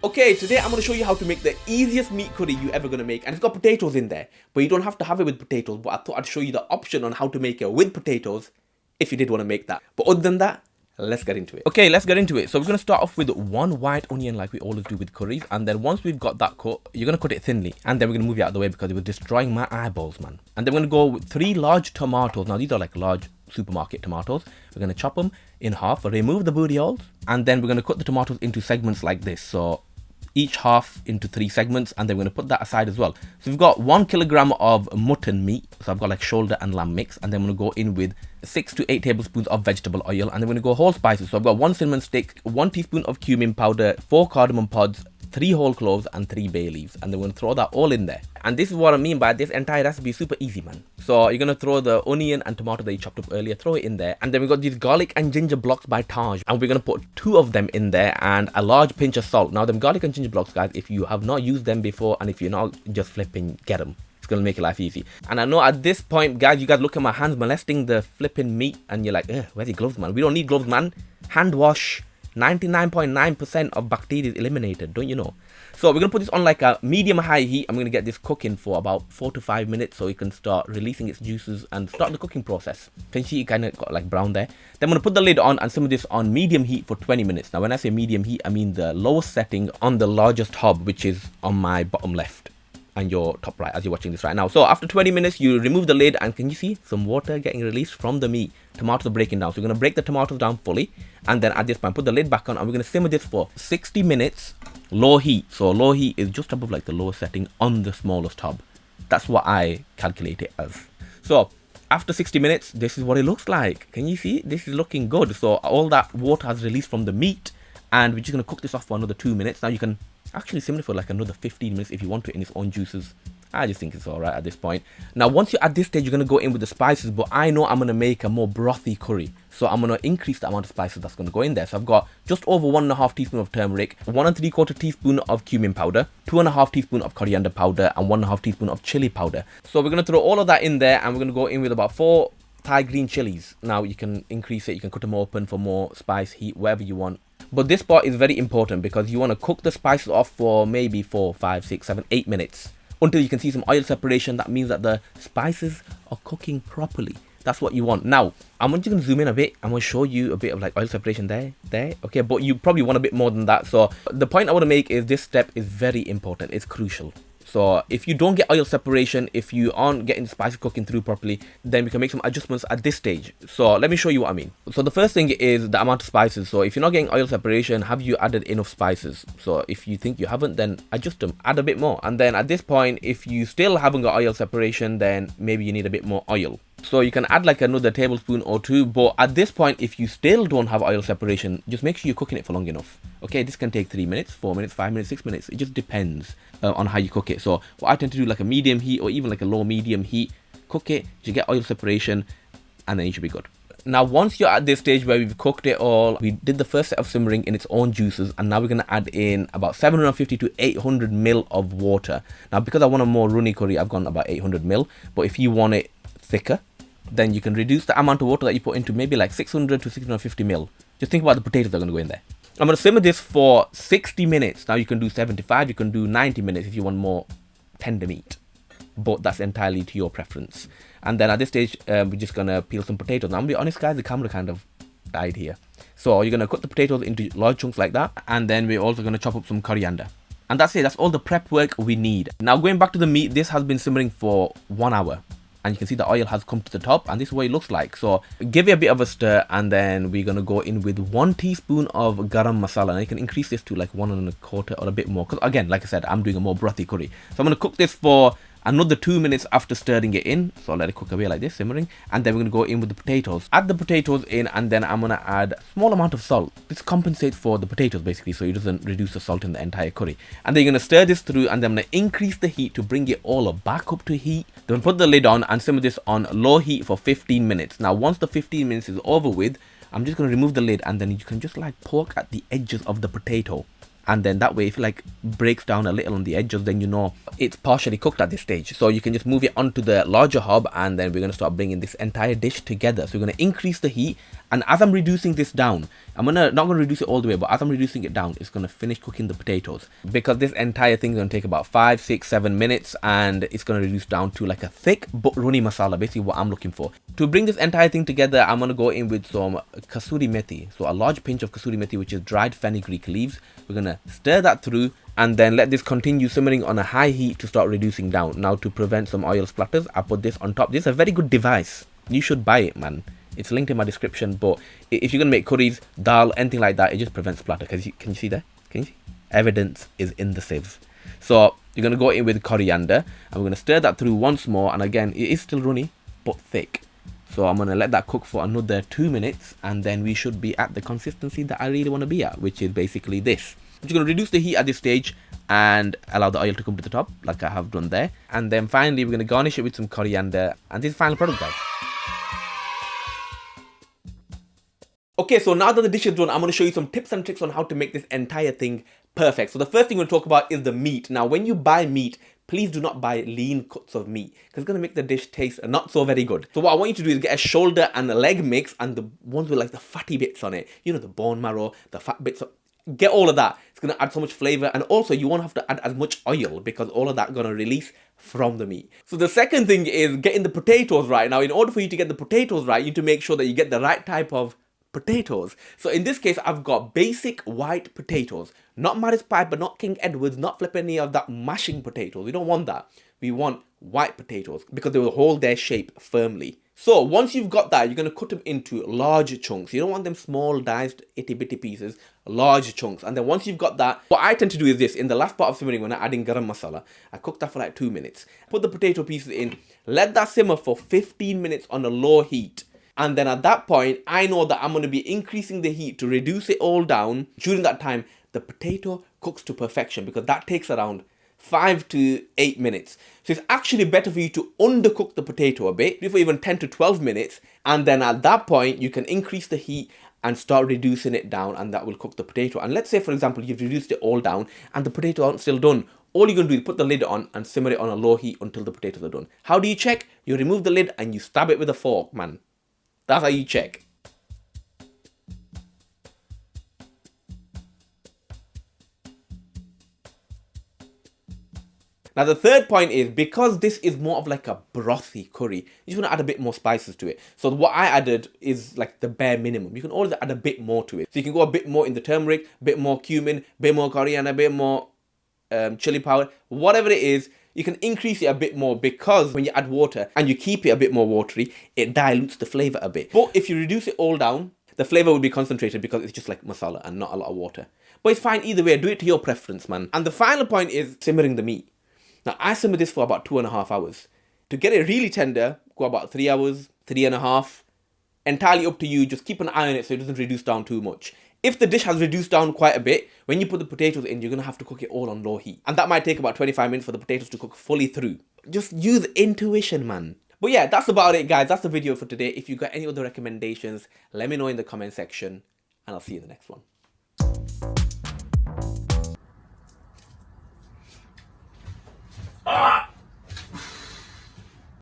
Okay, today I'm going to show you how to make the easiest meat curry you're ever going to make, and it's got potatoes in there, but you don't have to have it with potatoes, but I thought I'd show you the option on how to make it with potatoes if you did want to make that. But other than that, let's get into it. Okay, let's get into it. So we're going to start off with one white onion like we always do with curries, and then once we've got that cut, you're going to cut it thinly, and then we're going to move it out of the way because it was destroying my eyeballs, man. And then we're going to go with 3 large tomatoes. Now these are like large supermarket tomatoes. We're going to chop them in half, remove the booty holes, and then we're going to cut the tomatoes into segments like this. So each half into 3 segments, and then we're going to put that aside as well. So we've got 1 kilogram of mutton meat, so I've got like shoulder and lamb mix, and then I'm going to go in with 6 to 8 tablespoons of vegetable oil, and then we're going to go whole spices. So I've got 1 cinnamon stick, 1 teaspoon of cumin powder, 4 cardamom pods, 3 whole cloves and 3 bay leaves, and then we're going to throw that all in there. And this is what I mean by this entire recipe is super easy, man. So you're going to throw the onion and tomato that you chopped up earlier, throw it in there, and then we've got these garlic and ginger blocks by Taj, and we're going to put 2 of them in there and a large pinch of salt. Now them garlic and ginger blocks, guys, if you have not used them before and if you're not just flipping, get them. It's going to make your life easy. And I know at this point, guys, you guys look at my hands molesting the flipping meat and you're like, where's your gloves, man? We don't need gloves, man. Hand wash. 99.9% of bacteria is eliminated, don't you know? So we're going to put this on like a medium high heat. I'm going to get this cooking for about 4 to 5 minutes so it can start releasing its juices and start the cooking process. Can you see it kind of got like brown there? Then I'm going to put the lid on and simmer this on medium heat for 20 minutes. Now when I say medium heat, I mean the lowest setting on the largest hob, which is on my bottom left and your top right as you're watching this right now. So after 20 minutes, you remove the lid and can you see some water getting released from the meat? Tomatoes are breaking down. So we're going to break the tomatoes down fully, and then at this point put the lid back on, and we're going to simmer this for 60 minutes, low heat. So low heat is just above like the lowest setting on the smallest hob. That's what I calculate it as. So after 60 minutes, this is what it looks like. Can you see? This is looking good. So all that water has released from the meat, and we're just going to cook this off for another 2 minutes. Now you can actually simmer it for like another 15 minutes if you want to in its own juices. I just think it's alright at this point. Now once you're at this stage, you're going to go in with the spices, but I know I'm going to make a more brothy curry, so I'm going to increase the amount of spices that's going to go in there. So I've got just over 1.5 teaspoon of turmeric, 1 3/4 teaspoon of cumin powder, 2.5 teaspoon of coriander powder, and 1.5 teaspoon of chili powder. So we're going to throw all of that in there, and we're going to go in with about 4 Thai green chilies. Now you can increase it, you can cut them open for more spice, heat, wherever you want. But this part is very important because you want to cook the spices off for maybe 4, 5, 6, 7, 8 minutes until you can see some oil separation. That means that the spices are cooking properly. That's what you want. Now, I'm just going to zoom in a bit. I'm going to show you a bit of like oil separation there. Okay, but you probably want a bit more than that. So the point I want to make is this step is very important. It's crucial. So if you don't get oil separation, if you aren't getting the spices cooking through properly, then we can make some adjustments at this stage. So let me show you what I mean. So the first thing is the amount of spices. So if you're not getting oil separation, have you added enough spices? So if you think you haven't, then adjust them, add a bit more. And then at this point, if you still haven't got oil separation, then maybe you need a bit more oil. So you can add like another tablespoon or 2, but at this point, if you still don't have oil separation, just make sure you're cooking it for long enough. Okay, this can take 3 minutes, 4 minutes, 5 minutes, 6 minutes. It just depends on how you cook it. So what I tend to do, like a medium heat or even like a low medium heat, cook it, you get oil separation, and then you should be good. Now once you're at this stage where we've cooked it all, we did the first set of simmering in its own juices, and now we're going to add in about 750 to 800 ml of water. Now because I want a more runny curry, I've gone about 800 ml, but if you want it thicker, then you can reduce the amount of water that you put into maybe like 600 to 650 ml. Just think about the potatoes that are going to go in there. I'm going to simmer this for 60 minutes. Now you can do 75, you can do 90 minutes if you want more tender meat, but that's entirely to your preference. And then at this stage, we're just going to peel some potatoes. Now I'm going to be honest, guys, the camera kind of died here. So you're going to cut the potatoes into large chunks like that, and then we're also going to chop up some coriander. And that's it, that's all the prep work we need. Now going back to the meat, this has been simmering for 1 hour. And you can see the oil has come to the top, and this is what it looks like. So give it a bit of a stir, and then we're going to go in with 1 teaspoon of garam masala, and you can increase this to like 1 1/4 or a bit more, because again, like I said, I'm doing a more brothy curry. So I'm going to cook this for another 2 minutes after stirring it in. So I'll let it cook away like this, simmering, and then we're going to go in with the potatoes. Add the potatoes in, and then I'm going to add a small amount of salt. This compensates for the potatoes basically, so it doesn't reduce the salt in the entire curry. And then you're going to stir this through, and then I'm going to increase the heat to bring it all back up to heat. Then put the lid on and simmer this on low heat for 15 minutes. Now once the 15 minutes is over with, I'm just going to remove the lid, and then you can just like poke at the edges of the potato. And then that way, if it like breaks down a little on the edges, then you know it's partially cooked at this stage. So you can just move it onto the larger hob, and then we're going to start bringing this entire dish together. So we're going to increase the heat, And as I'm reducing this down, not gonna reduce it all the way, but as I'm reducing it down, it's gonna finish cooking the potatoes, because this entire thing is gonna take about 5, 6, 7 minutes, and it's gonna reduce down to like a thick but runny masala, basically what I'm looking for. To bring this entire thing together, I'm gonna go in with some kasuri methi, so a large pinch of kasuri methi, which is dried fenugreek leaves. We're gonna stir that through, and then let this continue simmering on a high heat to start reducing down. Now, to prevent some oil splatters, I put this on top. This is a very good device. You should buy it, man. It's linked in my description. But if you're gonna make curries, dal, anything like that, it just prevents splatter. Can you see that? Can you see? Evidence is in the sieve. So you're gonna go in with coriander, and we're gonna stir that through once more. And again, it is still runny but thick. So I'm gonna let that cook for another 2 minutes, and then we should be at the consistency that I really want to be at, which is basically this. I'm just gonna reduce the heat at this stage and allow the oil to come to the top, like I have done there. And then finally, we're gonna garnish it with some coriander, and this is the final product, guys. Okay, so now that the dish is done, I'm going to show you some tips and tricks on how to make this entire thing perfect. So the first thing we're going to talk about is the meat. Now, when you buy meat, please do not buy lean cuts of meat, because it's going to make the dish taste not so very good. So what I want you to do is get a shoulder and a leg mix, and the ones with like the fatty bits on it, you know, the bone marrow, the fat bits, get all of that. It's going to add so much flavor, and also you won't have to add as much oil, because all of that going to release from the meat. So the second thing is getting the potatoes right. Now, in order for you to get the potatoes right, you need to make sure that you get the right type of potatoes. So in this case, I've got basic white potatoes, not Maris Piper, not King Edward's, not flip any of that mashing potatoes. We don't want that. We want white potatoes, because they will hold their shape firmly. So once you've got that, you're going to cut them into large chunks. You don't want them small diced itty bitty pieces, large chunks. And then once you've got that, what I tend to do is this: in the last part of simmering, when I'm adding garam masala, I cook that for like 2 minutes. Put the potato pieces in, let that simmer for 15 minutes on a low heat. And then at that point, I know that I'm going to be increasing the heat to reduce it all down. During that time, the potato cooks to perfection, because that takes around 5 to 8 minutes. So it's actually better for you to undercook the potato a bit, for even 10 to 12 minutes. And then at that point, you can increase the heat and start reducing it down, and that will cook the potato. And let's say, for example, you've reduced it all down and the potato aren't still done. All you're going to do is put the lid on and simmer it on a low heat until the potatoes are done. How do you check? You remove the lid and you stab it with a fork, man. That's how you check. Now the third point is, because this is more of like a brothy curry, you just want to add a bit more spices to it. So what I added is like the bare minimum. You can always add a bit more to it. So you can go a bit more in the turmeric, a bit more cumin, a bit more coriander, a bit more chili powder, whatever it is. You can increase it a bit more, because when you add water and you keep it a bit more watery, it dilutes the flavor a bit. But if you reduce it all down, the flavor will be concentrated, because it's just like masala and not a lot of water. But it's fine either way. Do it to your preference, man. And the final point is simmering the meat. Now, I simmer this for about 2.5 hours. To get it really tender, go about 3 hours, 3.5. Entirely up to you. Just keep an eye on it so it doesn't reduce down too much. If the dish has reduced down quite a bit, when you put the potatoes in, you're going to have to cook it all on low heat. And that might take about 25 minutes for the potatoes to cook fully through. Just use intuition, man. But yeah, that's about it, guys. That's the video for today. If you got any other recommendations, let me know in the comment section, and I'll see you in the next one.